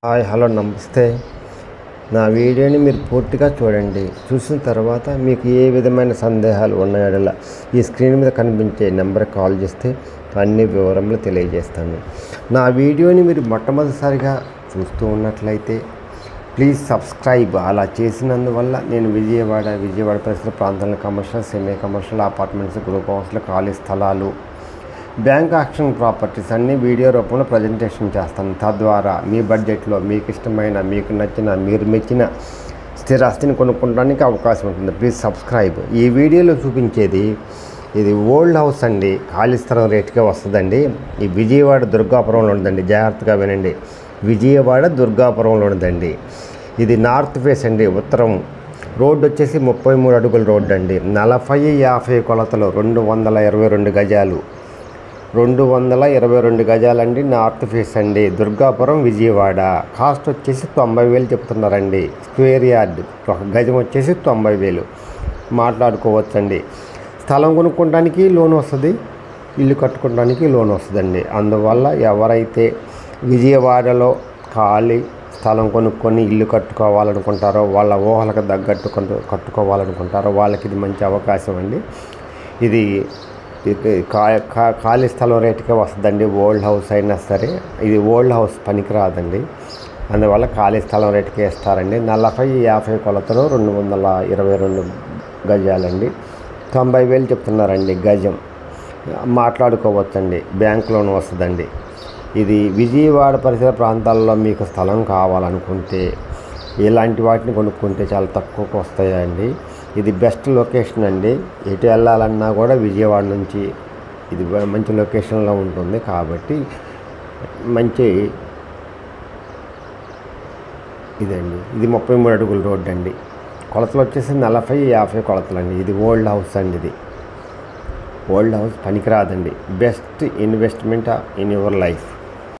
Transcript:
Hi hello నమస్తే. నా వీడియోని మీరు పూర్తిగా చూడండి. చూసిన తర్వాత మీకు ఏ విధమైన సందేహాలు ఉన్నాయో ఈ స్క్రీన్ మీద కనిపించే నెంబర్కి కాల్ చేస్తే అన్ని వివరములు తెలియజేస్తాను. నా వీడియోని మీరు మొట్టమొదటిసారిగా చూస్తూ ఉన్నట్లయితే ప్లీజ్ సబ్స్క్రైబ్. అలా చేసినందువల్ల నేను విజయవాడ పరిసర ప్రాంతాల commercial, semi commercial, apartments, group హౌస్లు, ఖాళీ స్థలాలు, బ్యాంక్ ఆక్షన్ ప్రాపర్టీస్ అన్నీ వీడియో రూపంలో ప్రజెంటేషన్ చేస్తాను. తద్వారా మీ బడ్జెట్లో మీకు ఇష్టమైన, మీకు నచ్చిన, మీరు మెచ్చిన స్థిరాస్తిని కొనుక్కోవడానికి అవకాశం ఉంటుంది. Please subscribe. ఈ వీడియోలో చూపించేది ఇది ఓల్డ్ హౌస్ అండి. ఖాళీ స్థలం రేటుగా వస్తుందండి. ఈ విజయవాడ దుర్గాపురంలో ఉందండి. జాగ్రత్తగా వినండి. విజయవాడ దుర్గాపురంలో ఉందండి. ఇది నార్త్ ఫేస్ అండి. ఉత్తరం రోడ్డు వచ్చేసి 33 అడుగుల రోడ్డు అండి. 40-50 కొలతలు, 222 గజాలు, 222 గజాలండి. నార్త్ ఫేస్ అండి. దుర్గాపురం విజయవాడ. కాస్ట్ వచ్చేసి 90,000 చెప్తున్నారండి. స్క్వేర్ యార్డ్ ఒక గజం వచ్చేసి 90,000 మాట్లాడుకోవచ్చండి. స్థలం కొనుక్కోవడానికి లోన్ వస్తుంది, ఇల్లు కట్టుకోవడానికి లోన్ వస్తుందండి. అందువల్ల ఎవరైతే విజయవాడలో ఖాళీ స్థలం కొనుక్కొని ఇల్లు కట్టుకోవాలనుకుంటారో, వాళ్ళ ఊహలకు తగ్గట్టు కట్టుకోవాలనుకుంటారో వాళ్ళకి ఇది మంచి అవకాశం అండి. ఇది ఖాళీ స్థలం రేటుకే వస్తుందండి. ఓల్డ్ హౌస్ అయినా సరే ఇది ఓల్డ్ హౌస్ పనికిరాదండి. అందువల్ల ఖాళీ స్థలం రేటుకే ఇస్తారండి. 40-50 కొలతలు, 222 గజాలండి. 90,000 చెప్తున్నారండి గజం. మాట్లాడుకోవచ్చండి. బ్యాంక్ లోన్ వస్తుందండి. ఇది విజయవాడ పరిసర ప్రాంతాల్లో మీకు స్థలం కావాలనుకుంటే ఇలాంటి వాటిని కొనుక్కుంటే చాలా తక్కువకు వస్తాయండి. ఇది బెస్ట్ లొకేషన్ అండి. ఎటు వెళ్ళాలన్నా కూడా విజయవాడ నుంచి ఇది మంచి లొకేషన్లో ఉంటుంది. కాబట్టి మంచి ఇదండి. ఇది 33 అడుగుల రోడ్డు అండి. కొలతలు వచ్చేసి 40-50 కొలతలు అండి. ఇది ఓల్డ్ హౌస్ అండి. ఇది ఓల్డ్ హౌస్ పనికిరాదండి. Best investment in your life.